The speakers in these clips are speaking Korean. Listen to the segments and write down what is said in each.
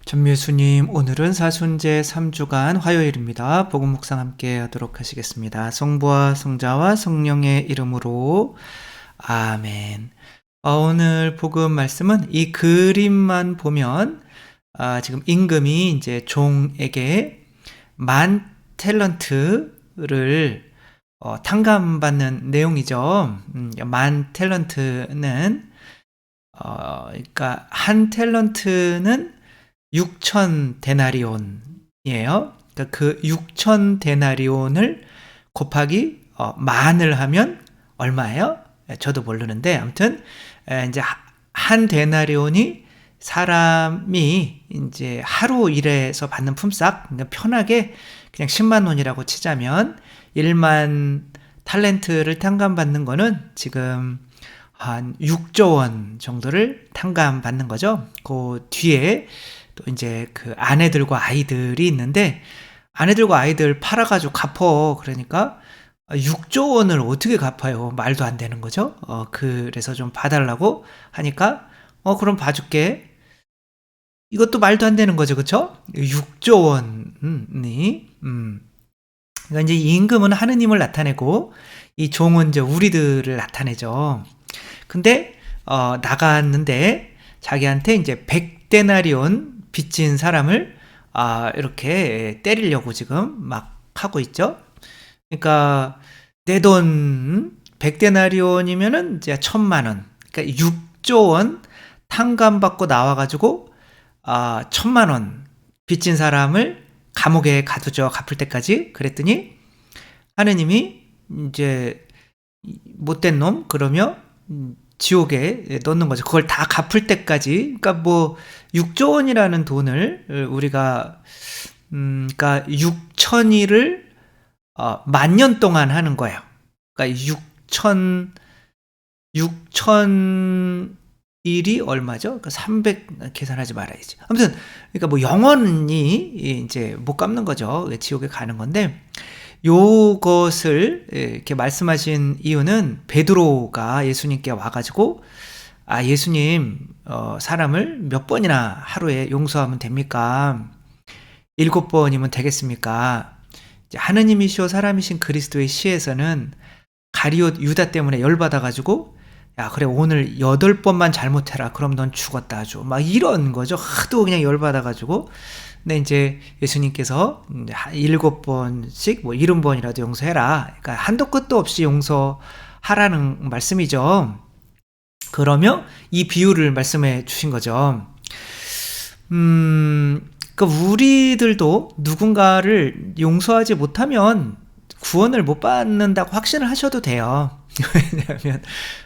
전묘수님, 오늘은 사순제 3주간 화요일입니다. 복음 묵상 함께 하도록 하시겠습니다. 성부와 성자와 성령의 이름으로 아멘. 오늘 복음 말씀은 이 그림만 보면 지금 임금이 이제 종에게 10,000탤런트를 탕감받는 내용이죠. 10,000탤런트는 그러니까 한 탤런트는 6,000데나리온이에요. 그러니까 그 6,000데나리온을 곱하기 만을 하면 얼마예요? 저도 모르는데 아무튼 이제 한 데나리온이 사람이 이제 하루 일해서 받는 품삯, 그러니까 편하게 그냥 10만 원이라고 치자면 1만 탈렌트를 탕감받는 거는 지금 한 6조 원 정도를 탕감받는 거죠. 그 뒤에 또 이제 그 아내들과 아이들이 있는데 아내들과 아이들 팔아가지고 갚어. 그러니까 6조 원을 어떻게 갚아요? 말도 안 되는 거죠. 그래서 좀 봐달라고 하니까 그럼 봐줄게. 이것도 말도 안 되는 거죠, 그렇죠? 6조 원이 그러니까 이제 이 임금은 하느님을 나타내고 이 종은 이제 우리들을 나타내죠. 근데 나갔는데 자기한테 이제 100데나리온 빚진 사람을 이렇게 때리려고 지금 막 하고 있죠. 그러니까 내 돈 100데나리온이면은 이제 1,000만 원. 그러니까 6조 원 탕감받고 나와가지고 1,000만 원 빚진 사람을 감옥에 가두죠. 갚을 때까지. 그랬더니 하느님이 이제 못된 놈 그러며 지옥에 넣는 거죠. 그걸 다 갚을 때까지. 그러니까 뭐 6조 원이라는 돈을 우리가 그러니까 6천일을 만년 동안 하는 거예요. 그러니까 6천일이 얼마죠? 그러니까 300 계산하지 말아야지. 아무튼 그러니까 뭐 영원히 이제 못 갚는 거죠. 지옥에 가는 건데 요것을 이렇게 말씀하신 이유는 베드로가 예수님께 와가지고 예수님 사람을 몇 번이나 하루에 용서하면 됩니까? 7번이면 되겠습니까? 하느님이시오 사람이신 그리스도의 시에서는 가룟 유다 때문에 열받아가지고 야 그래 오늘 8번만 잘못해라 그럼 넌 죽었다 아주 막 이런 거죠. 하도 그냥 열받아가지고. 근데 이제 예수님께서 7번씩 뭐 70번이라도 용서해라. 그러니까 한도 끝도 없이 용서하라는 말씀이죠. 그러며 이 비유를 말씀해 주신 거죠. 그러니까 우리들도 누군가를 용서하지 못하면 구원을 못 받는다고 확신을 하셔도 돼요. 왜냐하면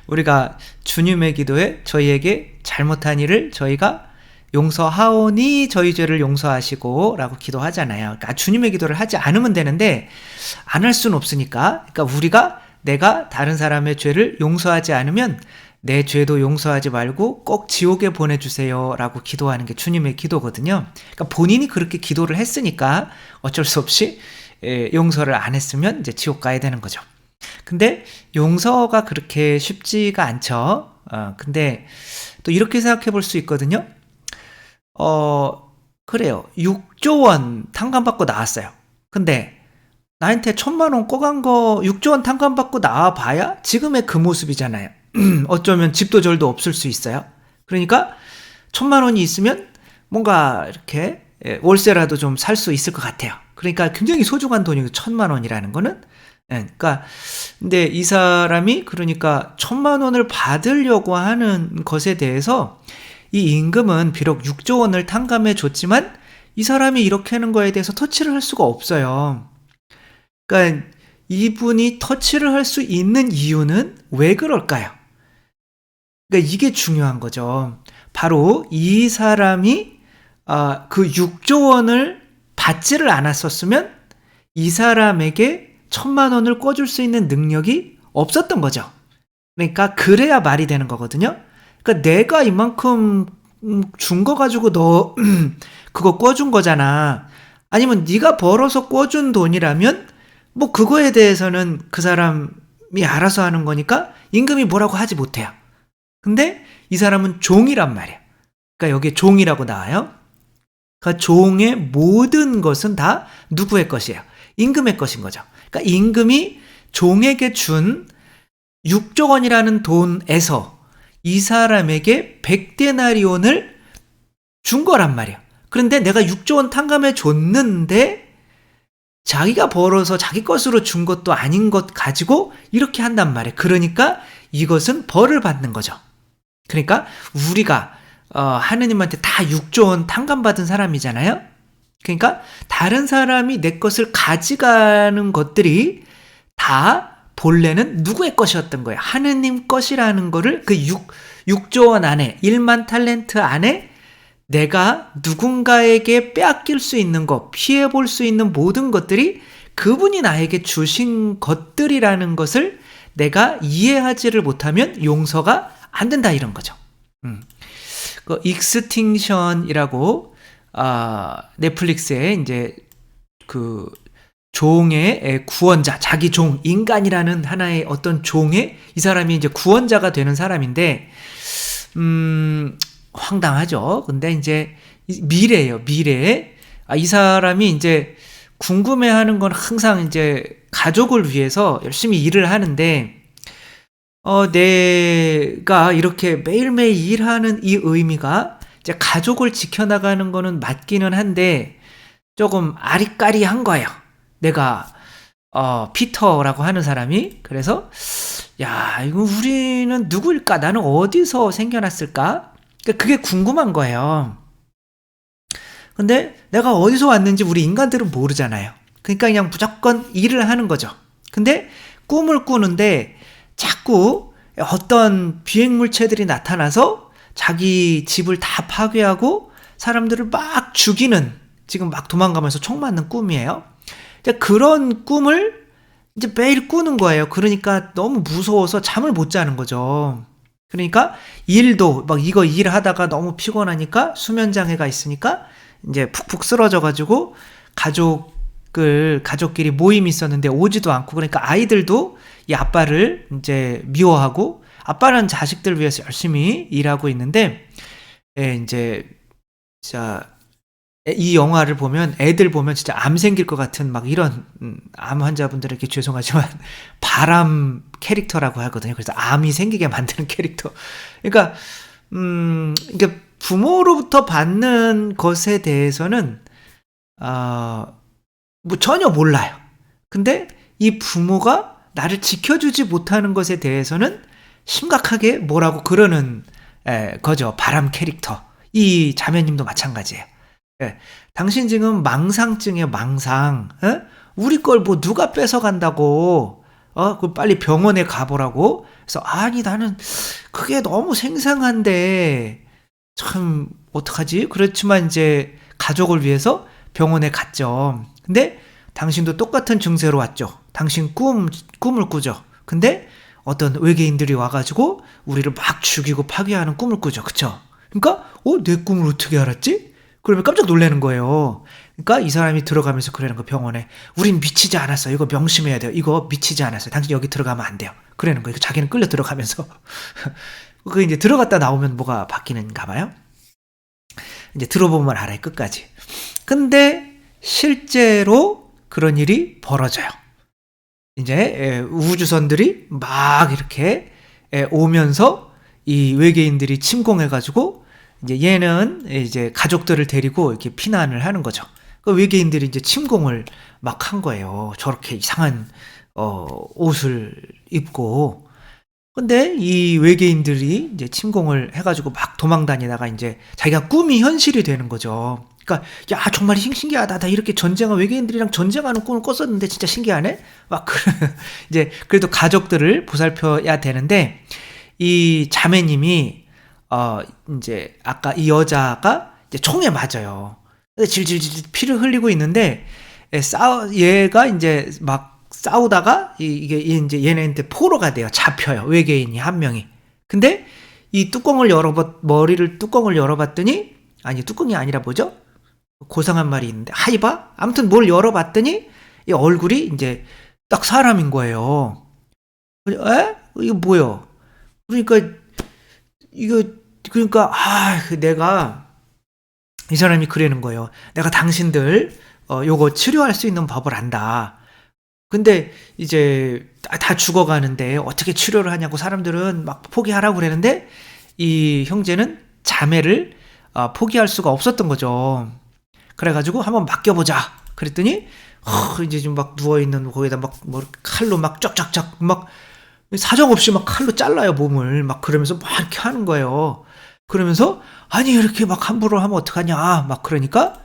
우리가 주님의 기도에 저희에게 잘못한 일을 저희가 용서하오니 저희 죄를 용서하시고 라고 기도하잖아요. 그러니까 주님의 기도를 하지 않으면 되는데 안 할 수는 없으니까. 그러니까 내가 다른 사람의 죄를 용서하지 않으면 내 죄도 용서하지 말고 꼭 지옥에 보내주세요 라고 기도하는 게 주님의 기도거든요. 그러니까 본인이 그렇게 기도를 했으니까 어쩔 수 없이 용서를 안 했으면 이제 지옥 가야 되는 거죠. 근데 용서가 그렇게 쉽지가 않죠. 근데 또 이렇게 생각해 볼 수 있거든요. 그래요. 6조 원 탕감받고 나왔어요. 근데 나한테 1,000만 원 꼬간 거 6조 원 탕감받고 나와봐야 지금의 그 모습이잖아요. 어쩌면 집도 절도 없을 수 있어요. 그러니까 1,000만 원이 있으면 뭔가 이렇게 월세라도 좀 살 수 있을 것 같아요. 그러니까 굉장히 소중한 돈이고 1,000만 원이라는 거는. 그러니까 근데 이 사람이 그러니까 1,000만 원을 받으려고 하는 것에 대해서 이 임금은 비록 6조 원을 탕감해 줬지만 이 사람이 이렇게 하는 거에 대해서 터치를 할 수가 없어요. 그러니까 이분이 터치를 할 수 있는 이유는 왜 그럴까요? 그러니까 이게 중요한 거죠. 바로 이 사람이 그 6조 원을 받지를 않았었으면 이 사람에게 1,000만 원을 꿔줄 수 있는 능력이 없었던 거죠. 그러니까 그래야 말이 되는 거거든요. 그러니까 내가 이만큼 준 거 가지고 너 그거 꿔준 거잖아. 아니면 네가 벌어서 꿔준 돈이라면 뭐 그거에 대해서는 그 사람이 알아서 하는 거니까 임금이 뭐라고 하지 못해요. 근데 이 사람은 종이란 말이야. 그러니까 여기에 종이라고 나와요. 그러니까 종의 모든 것은 다 누구의 것이에요? 임금의 것인 거죠. 그러니까 임금이 종에게 준 6조 원이라는 돈에서 이 사람에게 100데나리온을 준 거란 말이에요. 그런데 내가 6조 원 탕감해 줬는데 자기가 벌어서 자기 것으로 준 것도 아닌 것 가지고 이렇게 한단 말이에요. 그러니까 이것은 벌을 받는 거죠. 그러니까 우리가 하느님한테 다 6조 원 탕감받은 사람이잖아요. 그러니까 다른 사람이 내 것을 가져가는 것들이 다 본래는 누구의 것이었던 거예요? 하느님 것이라는 거를 그 6조 원 안에 1만 탈렌트 안에 내가 누군가에게 빼앗길 수 있는 것, 피해볼 수 있는 모든 것들이 그분이 나에게 주신 것들이라는 것을 내가 이해하지를 못하면 용서가 안 된다 이런 거죠. 그 익스팅션이라고 넷플릭스에 이제 그 종의 구원자, 자기 종, 인간이라는 하나의 어떤 종의 이 사람이 이제 구원자가 되는 사람인데 황당하죠. 근데 이제 미래예요. 미래에 이 사람이 이제 궁금해하는 건 항상 이제 가족을 위해서 열심히 일을 하는데 내가 이렇게 매일매일 일하는 이 의미가 이제 가족을 지켜나가는 거는 맞기는 한데 조금 아리까리한 거예요. 내가 피터라고 하는 사람이. 그래서 야, 이거 우리는 누구일까? 나는 어디서 생겨났을까? 그게 궁금한 거예요. 근데 내가 어디서 왔는지 우리 인간들은 모르잖아요. 그러니까 그냥 무조건 일을 하는 거죠. 근데 꿈을 꾸는데 자꾸 어떤 비행물체들이 나타나서 자기 집을 다 파괴하고 사람들을 막 죽이는, 지금 막 도망가면서 총 맞는 꿈이에요. 그런 꿈을 이제 매일 꾸는 거예요. 그러니까 너무 무서워서 잠을 못 자는 거죠. 그러니까 일도 막 이거 일하다가 너무 피곤하니까 수면장애가 있으니까 이제 푹푹 쓰러져 가지고 가족끼리 모임이 있었는데 오지도 않고, 그러니까 아이들도 이 아빠를 이제 미워하고, 아빠는 자식들 위해서 열심히 일하고 있는데 이제 이 영화를 보면 애들 보면 진짜 암 생길 것 같은 막 이런 암 환자분들에게 죄송하지만 바람 캐릭터라고 하거든요. 그래서 암이 생기게 만드는 캐릭터. 그러니까 이게 부모로부터 받는 것에 대해서는 뭐 전혀 몰라요. 근데 이 부모가 나를 지켜주지 못하는 것에 대해서는 심각하게 뭐라고 그러는 거죠. 바람 캐릭터. 이 자매님도 마찬가지예요. 당신 지금 망상증이에요. 망상. 우리 걸 뭐 누가 뺏어간다고. 그 빨리 병원에 가보라고. 그래서 아니 나는 그게 너무 생생한데 참 어떡하지? 그렇지만 이제 가족을 위해서 병원에 갔죠. 근데 당신도 똑같은 증세로 왔죠. 당신 꿈을 꾸죠. 근데 어떤 외계인들이 와가지고 우리를 막 죽이고 파괴하는 꿈을 꾸죠. 그쵸? 그러니까 내 꿈을 어떻게 알았지? 그러면 깜짝 놀라는 거예요. 그러니까 이 사람이 들어가면서 그러는 거, 병원에. 우린 미치지 않았어요. 이거 명심해야 돼요. 이거 미치지 않았어요. 당신 여기 들어가면 안 돼요. 그러는 거예요. 자기는 끌려 들어가면서. 그 이제 들어갔다 나오면 뭐가 바뀌는가 봐요. 이제 들어보면 알아요. 끝까지. 근데 실제로 그런 일이 벌어져요. 이제 우주선들이 막 이렇게 오면서 이 외계인들이 침공해가지고 이제 얘는 이제 가족들을 데리고 이렇게 피난을 하는 거죠. 그 외계인들이 이제 침공을 막 한 거예요. 저렇게 이상한 옷을 입고. 근데 이 외계인들이 이제 침공을 해가지고 막 도망다니다가 이제 자기가 꿈이 현실이 되는 거죠. 그러니까 야 정말 신기하다. 나 이렇게 외계인들이랑 전쟁하는 꿈을 꿨었는데 진짜 신기하네. 막 이제 그래도 가족들을 보살펴야 되는데 이 자매님이 이제 아까 이 여자가 이제 총에 맞아요. 질질질 피를 흘리고 있는데 얘가 이제 막 싸우다가 이게 이제 얘네한테 포로가 돼요. 잡혀요. 외계인이 한 명이. 근데 이 머리를 뚜껑을 열어봤더니, 아니 뚜껑이 아니라 뭐죠? 고상한 말이 있는데 하이바? 아무튼 뭘 열어봤더니 이 얼굴이 이제 딱 사람인 거예요. 이거 뭐야? 그러니까 내가 이 사람이 그러는 거예요. 내가 당신들 요거 치료할 수 있는 법을 안다. 근데 이제 다 죽어가는데 어떻게 치료를 하냐고 사람들은 막 포기하라고 그러는데 이 형제는 자매를 포기할 수가 없었던 거죠. 그래가지고 한번 맡겨보자. 그랬더니 이제 좀 막 누워있는 거기다 막 뭐 칼로 막 쫙쫙쫙 막 사정없이 막 칼로 잘라요 몸을. 막 그러면서 막 이렇게 하는 거예요. 그러면서 아니 이렇게 막 함부로 하면 어떡하냐 막 그러니까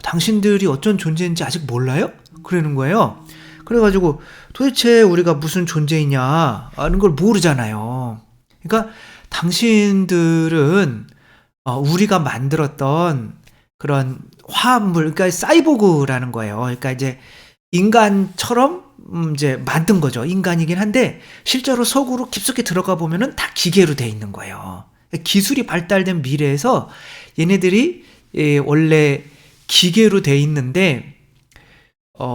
당신들이 어쩐 존재인지 아직 몰라요? 그러는 거예요. 그래가지고 도대체 우리가 무슨 존재이냐 하는 걸 모르잖아요. 그러니까 당신들은 우리가 만들었던 그런 화합물, 그러니까 사이보그라는 거예요. 그러니까 이제 인간처럼 이제 만든 거죠. 인간이긴 한데 실제로 속으로 깊숙이 들어가 보면은 다 기계로 돼 있는 거예요. 기술이 발달된 미래에서 얘네들이 원래 기계로 돼 있는데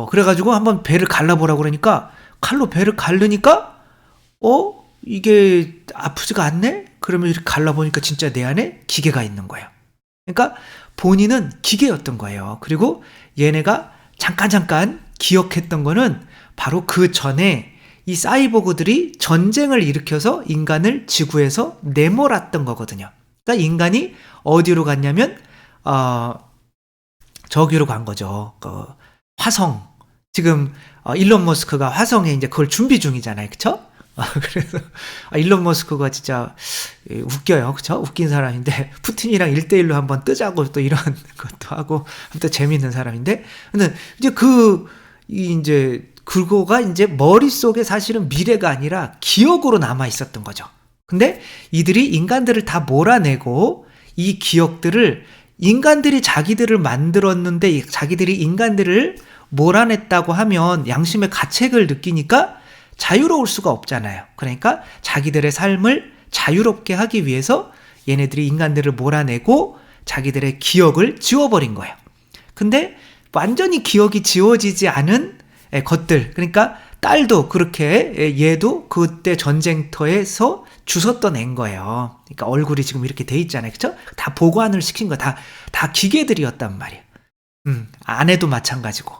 그래가지고 한번 배를 갈라보라고 그러니까 칼로 배를 갈르니까 이게 아프지가 않네? 그러면 이렇게 갈라보니까 진짜 내 안에 기계가 있는 거예요. 그러니까 본인은 기계였던 거예요. 그리고 얘네가 잠깐 기억했던 거는 바로 그 전에 이 사이보그들이 전쟁을 일으켜서 인간을 지구에서 내몰았던 거거든요. 그러니까 인간이 어디로 갔냐면 저기로 간 거죠. 화성. 지금 일론 머스크가 화성에 이제 그걸 준비 중이잖아요. 그쵸? 그래서 일론 머스크가 진짜 웃겨요. 그쵸? 웃긴 사람인데 푸틴이랑 1대1로 한번 뜨자고 또 이런 것도 하고 또 재밌는 사람인데 근데 이제 이제 그거가 이제 머릿속에 사실은 미래가 아니라 기억으로 남아 있었던 거죠. 근데 이들이 인간들을 다 몰아내고 이 기억들을 인간들이 자기들을 만들었는데 자기들이 인간들을 몰아냈다고 하면 양심의 가책을 느끼니까 자유로울 수가 없잖아요. 그러니까 자기들의 삶을 자유롭게 하기 위해서 얘네들이 인간들을 몰아내고 자기들의 기억을 지워버린 거예요. 근데 완전히 기억이 지워지지 않은 것들, 그러니까 딸도 그렇게 얘도 그때 전쟁터에서 주웠던 애인 거예요. 그러니까 얼굴이 지금 이렇게 돼 있잖아요. 그쵸? 다 보관을 시킨 거 다 기계들이었단 말이에요. 아내도 마찬가지고.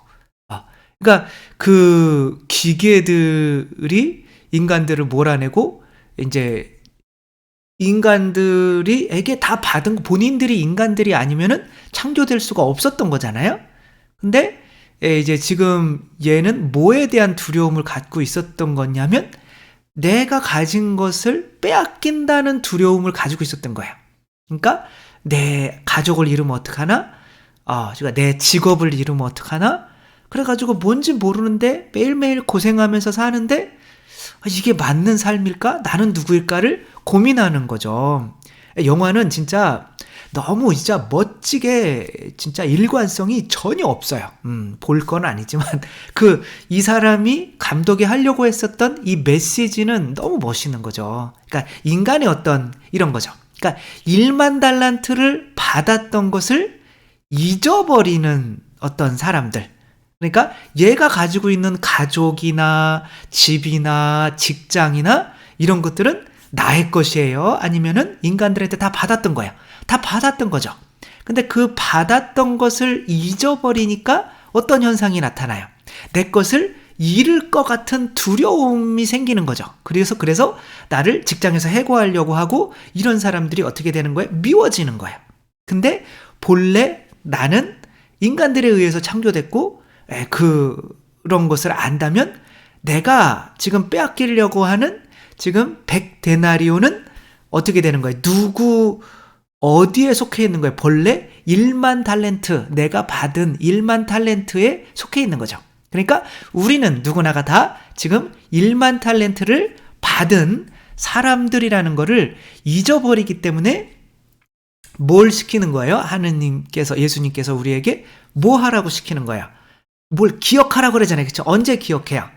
그러니까 그 기계들이 인간들을 몰아내고 이제 인간들이에게 다 받은 거 본인들이 인간들이 아니면은 창조될 수가 없었던 거잖아요. 근데 이제 지금 얘는 뭐에 대한 두려움을 갖고 있었던 거냐면 내가 가진 것을 빼앗긴다는 두려움을 가지고 있었던 거예요. 그러니까 내 가족을 잃으면 어떡하나? 그러니까 내 직업을 잃으면 어떡하나? 그래가지고 뭔지 모르는데 매일매일 고생하면서 사는데 이게 맞는 삶일까? 나는 누구일까를 고민하는 거죠. 영화는 진짜 너무 진짜 멋지게 진짜 일관성이 전혀 없어요. 볼 건 아니지만 이 사람이 감독이 하려고 했었던 이 메시지는 너무 멋있는 거죠. 그러니까 인간의 어떤 이런 거죠. 그러니까 1만 달란트를 받았던 것을 잊어버리는 어떤 사람들. 그러니까 얘가 가지고 있는 가족이나 집이나 직장이나 이런 것들은 나의 것이에요? 아니면은 인간들한테 다 받았던 거야. 다 받았던 거죠. 근데 그 받았던 것을 잊어버리니까 어떤 현상이 나타나요? 내 것을 잃을 것 같은 두려움이 생기는 거죠. 그래서 나를 직장에서 해고하려고 하고 이런 사람들이 어떻게 되는 거예요? 미워지는 거예요. 근데 본래 나는 인간들에 의해서 창조됐고 그런 것을 안다면 내가 지금 빼앗기려고 하는 지금 100데나리온은 어떻게 되는 거예요? 어디에 속해 있는 거예요? 본래 1만 달란트, 내가 받은 1만 달란트에 속해 있는 거죠. 그러니까 우리는 누구나가 다 지금 1만 달란트를 받은 사람들이라는 거를 잊어버리기 때문에 뭘 시키는 거예요? 예수님께서 우리에게 뭐 하라고 시키는 거예요? 뭘 기억하라고 그러잖아요. 그쵸? 언제 기억해요?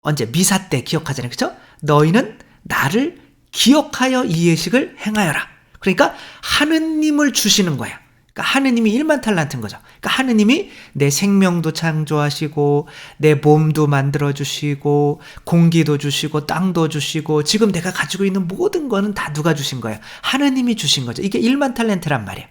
언제? 미사 때 기억하잖아요. 그쵸? 너희는 나를 기억하여 이 예식을 행하여라. 그러니까 하느님을 주시는 거예요. 그러니까 하느님이 1만 달란트인 거죠. 그러니까 하느님이 내 생명도 창조하시고 내 몸도 만들어주시고 공기도 주시고 땅도 주시고 지금 내가 가지고 있는 모든 거는 다 누가 주신 거예요? 하느님이 주신 거죠. 이게 1만 달란트란 말이에요.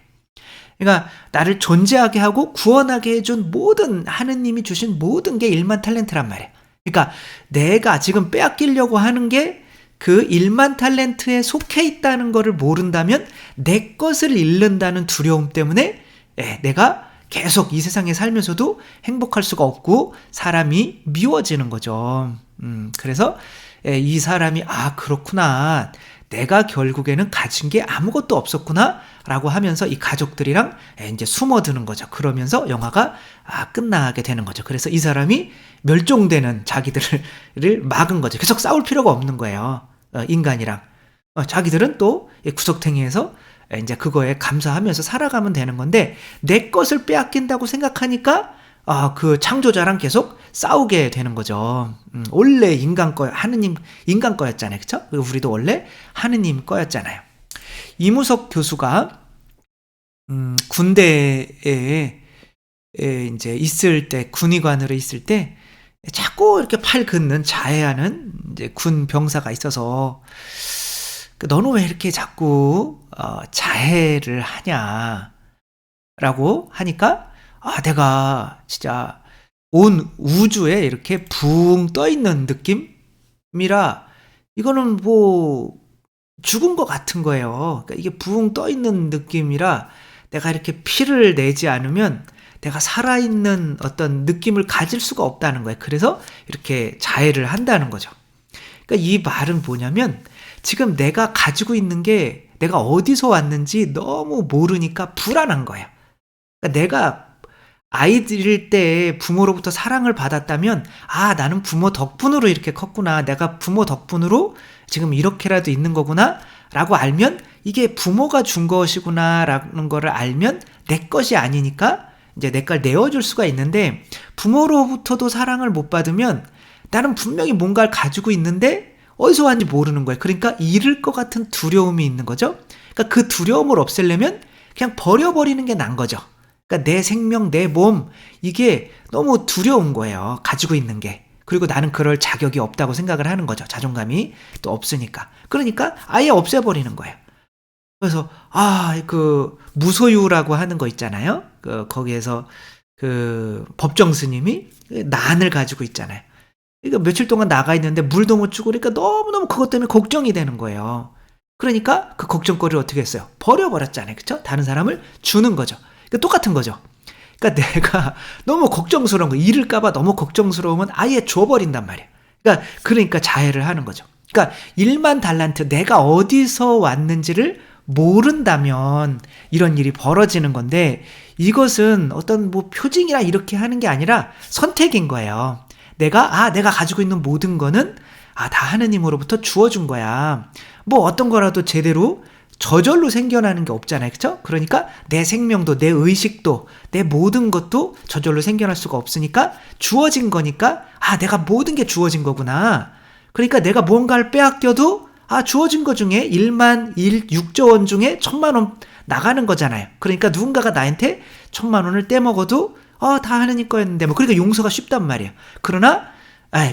그러니까 나를 존재하게 하고 구원하게 해준 모든 하느님이 주신 모든 게 1만 탈렌트란 말이에요. 그러니까 내가 지금 빼앗기려고 하는 게 그 1만 탈렌트에 속해 있다는 것을 모른다면 내 것을 잃는다는 두려움 때문에 내가 계속 이 세상에 살면서도 행복할 수가 없고 사람이 미워지는 거죠. 그래서 이 사람이 그렇구나. 내가 결국에는 가진 게 아무것도 없었구나 라고 하면서 이 가족들이랑 이제 숨어드는 거죠. 그러면서 영화가 끝나게 되는 거죠. 그래서 이 사람이 멸종되는 자기들을 막은 거죠. 계속 싸울 필요가 없는 거예요. 인간이랑. 자기들은 또 구석탱이에서 이제 그거에 감사하면서 살아가면 되는 건데 내 것을 빼앗긴다고 생각하니까 그 창조자랑 계속 싸우게 되는 거죠. 원래 하느님 인간 거였잖아요. 그쵸? 우리도 원래 하느님 거였잖아요. 이무석 교수가 군대에 이제 있을 때 군의관으로 있을 때 자꾸 이렇게 팔 긋는 자해하는 이제 군 병사가 있어서 너는 왜 이렇게 자꾸 자해를 하냐라고 하니까 내가 진짜 온 우주에 이렇게 붕 떠있는 느낌이라 이거는 뭐 죽은 것 같은 거예요. 그러니까 이게 붕 떠있는 느낌이라 내가 이렇게 피를 내지 않으면 내가 살아있는 어떤 느낌을 가질 수가 없다는 거예요. 그래서 이렇게 자해를 한다는 거죠. 그러니까 이 말은 뭐냐면 지금 내가 가지고 있는 게 내가 어디서 왔는지 너무 모르니까 불안한 거예요. 그러니까 내가 아이들일 때 부모로부터 사랑을 받았다면 나는 부모 덕분으로 이렇게 컸구나. 내가 부모 덕분으로 지금 이렇게라도 있는 거구나 라고 알면 이게 부모가 준 것이구나 라는 거를 알면 내 것이 아니니까 이제 내 걸 내어줄 수가 있는데 부모로부터도 사랑을 못 받으면 나는 분명히 뭔가를 가지고 있는데 어디서 왔는지 모르는 거예요. 그러니까 잃을 것 같은 두려움이 있는 거죠. 그러니까 그 두려움을 없애려면 그냥 버려버리는 게 난 거죠. 그러니까 내 생명, 내 몸 이게 너무 두려운 거예요. 가지고 있는 게. 그리고 나는 그럴 자격이 없다고 생각을 하는 거죠. 자존감이 또 없으니까. 그러니까 아예 없애버리는 거예요. 그래서 그 무소유라고 하는 거 있잖아요. 거기에서 그 법정 스님이 난을 가지고 있잖아요. 그러니까 며칠 동안 나가 있는데 물도 못 주고 그러니까 너무너무 그것 때문에 걱정이 되는 거예요. 그러니까 그 걱정거리를 어떻게 했어요? 버려버렸잖아요. 그렇죠? 다른 사람을 주는 거죠. 그러니까 똑같은 거죠. 그러니까 내가 너무 걱정스러운 거, 잃을까봐 너무 걱정스러우면 아예 줘버린단 말이에요. 그러니까 자해를 하는 거죠. 그러니까 1만 달란트 내가 어디서 왔는지를 모른다면 이런 일이 벌어지는 건데 이것은 어떤 뭐 표징이라 이렇게 하는 게 아니라 선택인 거예요. 내가 가지고 있는 모든 거는 다 하느님으로부터 주어준 거야. 뭐 어떤 거라도 제대로 저절로 생겨나는 게 없잖아요. 그렇죠? 그러니까 내 생명도 내 의식도 내 모든 것도 저절로 생겨날 수가 없으니까 주어진 거니까 내가 모든 게 주어진 거구나. 그러니까 내가 뭔가를 빼앗겨도 주어진 거 중에 6조 원 중에 1,000만 원 나가는 거잖아요. 그러니까 누군가가 나한테 1,000만 원을 떼먹어도 다 하느님 거였는데 그러니까 용서가 쉽단 말이에요. 그러나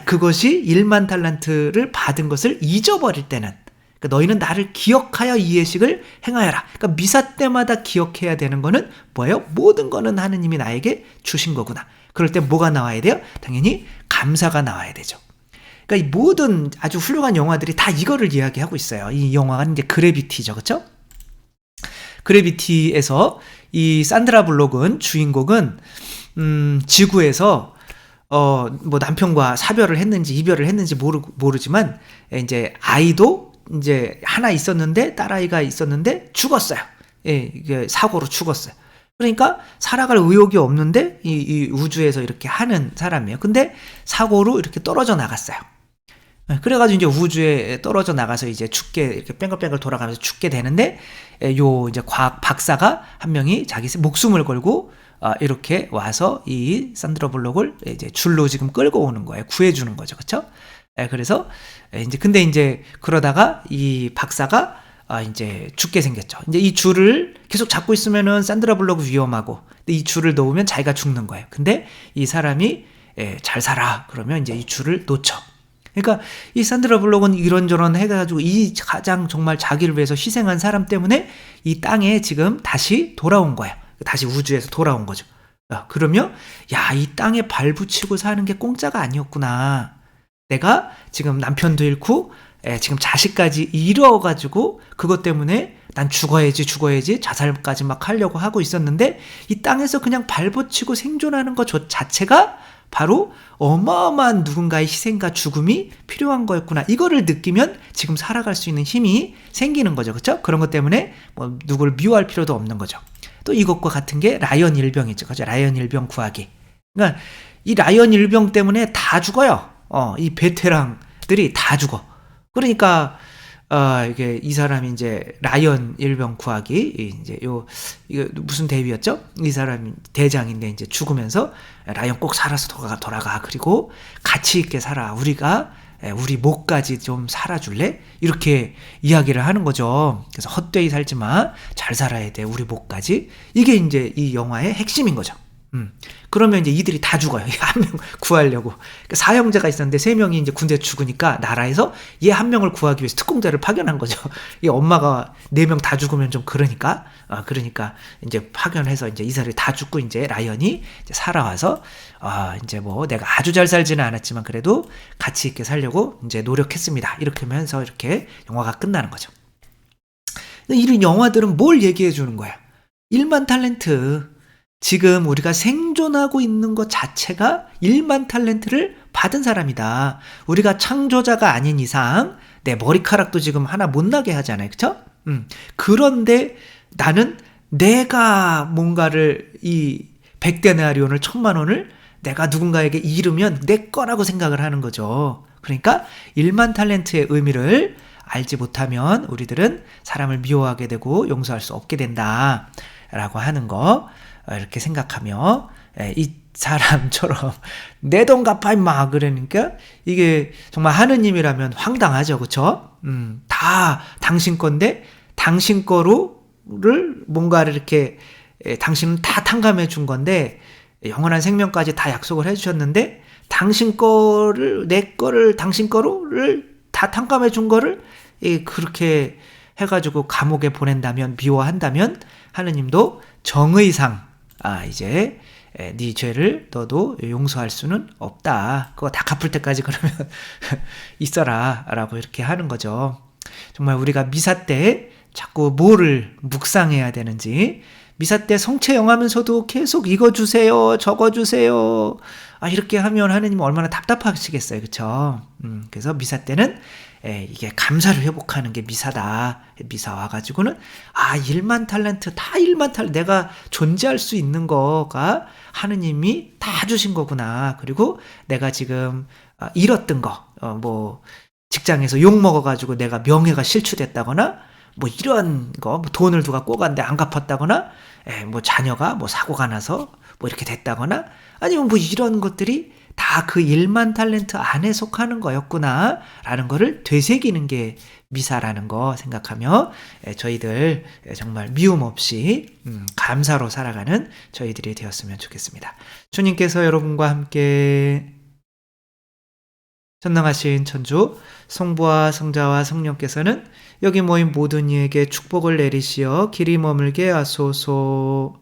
그것이 1만 달란트를 받은 것을 잊어버릴 때는 그러니까 너희는 나를 기억하여 이 예식을 행하여라. 그러니까 미사 때마다 기억해야 되는 거는 뭐예요? 모든 거는 하느님이 나에게 주신 거구나. 그럴 때 뭐가 나와야 돼요? 당연히 감사가 나와야 되죠. 그러니까 이 모든 아주 훌륭한 영화들이 다 이거를 이야기하고 있어요. 이 영화는 이제 그래비티죠. 그렇죠? 그래비티에서 이 산드라 블록은 주인공은 지구에서 뭐 남편과 사별을 했는지 이별을 했는지 모르지만 이제 아이도 이제 하나 있었는데 딸아이가 있었는데 죽었어요. 이게 사고로 죽었어요. 그러니까 살아갈 의욕이 없는데 이 우주에서 이렇게 하는 사람이에요. 근데 사고로 이렇게 떨어져 나갔어요. 그래가지고 이제 우주에 떨어져 나가서 이제 죽게 이렇게 뺑글뺑글 돌아가면서 죽게 되는데 요 이제 과학 박사가 한 명이 자기 목숨을 걸고 이렇게 와서 이 산드라 블록을 이제 줄로 지금 끌고 오는 거예요. 구해주는 거죠, 그렇죠? 그래서 이제 근데 이제 그러다가 이 박사가 이제 죽게 생겼죠. 이제 이 줄을 계속 잡고 있으면은 산드라 블록 위험하고, 근데 이 줄을 놓으면 자기가 죽는 거예요. 근데 이 사람이 잘 살아 그러면 이제 이 줄을 놓쳐. 그러니까 이 산드라 블록은 이런저런 해가지고 이 가장 정말 자기를 위해서 희생한 사람 때문에 이 땅에 지금 다시 돌아온 거야. 다시 우주에서 돌아온 거죠. 그러면 야, 이 땅에 발붙이고 사는 게 공짜가 아니었구나. 내가 지금 남편도 잃고 지금 자식까지 잃어가지고 그것 때문에 난 죽어야지 자살까지 막 하려고 하고 있었는데 이 땅에서 그냥 발붙이고 생존하는 것 자체가 바로 어마어마한 누군가의 희생과 죽음이 필요한 거였구나. 이거를 느끼면 지금 살아갈 수 있는 힘이 생기는 거죠. 그렇죠? 그런 것 때문에 뭐 누구를 미워할 필요도 없는 거죠. 또 이것과 같은 게 라이언 일병이죠. 그죠? 라이언 일병 구하기. 그러니까 이 라이언 일병 때문에 다 죽어요. 이 베테랑들이 다 죽어. 그러니까 이게 이 사람이 이제 라이언 일병 구하기 이제 이거 무슨 대위였죠? 이 사람이 대장인데 이제 죽으면서 라이언 꼭 살아서 돌아가. 그리고 가치 있게 살아. 우리 목까지 좀 살아줄래? 이렇게 이야기를 하는 거죠. 그래서 헛되이 살지 마. 잘 살아야 돼. 우리 목까지. 이게 이제 이 영화의 핵심인 거죠. 그러면 이제 이들이 다 죽어요. 한 명 구하려고. 그러니까 사형제가 있었는데 3명이 이제 군대에 죽으니까 나라에서 얘 한 명을 구하기 위해서 특공대를 파견한 거죠. 이 엄마가 4명 다 죽으면 좀 그러니까 이제 파견해서 이제 이사를 다 죽고 이제 라이언이 이제 살아와서 이제 뭐 내가 아주 잘 살지는 않았지만 그래도 가치 있게 살려고 이제 노력했습니다. 이렇게 하면서 이렇게 영화가 끝나는 거죠. 이런 영화들은 뭘 얘기해 주는 거야? 1만 탤런트. 지금 우리가 생존하고 있는 것 자체가 1만 탤런트를 받은 사람이다. 우리가 창조자가 아닌 이상 내 머리카락도 지금 하나 못 나게 하잖아요. 그쵸? 그런데 나는 내가 뭔가를 이 100데나리온을 1000만 원을 내가 누군가에게 잃으면 내 거라고 생각을 하는 거죠. 그러니까 1만 탤런트의 의미를 알지 못하면 우리들은 사람을 미워하게 되고 용서할 수 없게 된다. 라고 하는 거 이렇게 생각하며 이 사람처럼 내 돈 갚아 임마 그러니까 이게 정말 하느님이라면 황당하죠. 그쵸? 다 당신 건데 당신 거를 뭔가를 이렇게 당신은 다 탕감해 준 건데 영원한 생명까지 다 약속을 해주셨는데 당신 거를 내 거를 당신 거를 다 탕감해 준 거를 그렇게 해가지고 감옥에 보낸다면 미워한다면 하느님도 정의상 이제 네 죄를 너도 용서할 수는 없다. 그거 다 갚을 때까지 그러면 있어라 라고 이렇게 하는 거죠. 정말 우리가 미사 때 자꾸 뭐를 묵상해야 되는지 미사 때 성체 영하면서도 계속 이거 주세요 저거 주세요 이렇게 하면 하느님은 얼마나 답답하시겠어요. 그쵸? 그래서 미사 때는 이게 감사를 회복하는 게 미사다. 미사 와가지고는 1만 탤런트 다 1만 탤런트 내가 존재할 수 있는 거가 하느님이 다 주신 거구나. 그리고 내가 지금 잃었던 거 뭐 직장에서 욕 먹어가지고 내가 명예가 실추됐다거나 뭐 이런 거, 뭐 돈을 누가 꼬갔는데 안 갚았다거나, 뭐 자녀가 뭐 사고가 나서 뭐 이렇게 됐다거나, 아니면 뭐 이런 것들이 다 그 1만 탤런트 안에 속하는 거였구나 라는 거를 되새기는 게 미사라는 거 생각하며 저희들 정말 미움 없이 감사로 살아가는 저희들이 되었으면 좋겠습니다. 주님께서 여러분과 함께 전능하신 천주 성부와 성자와 성령께서는 여기 모인 모든 이에게 축복을 내리시어 길이 머물게 하소서.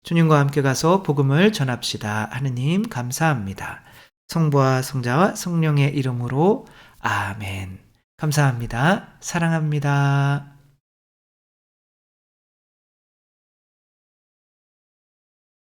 주님과 함께 가서 복음을 전합시다. 하느님 감사합니다. 성부와 성자와 성령의 이름으로 아멘. 감사합니다. 사랑합니다.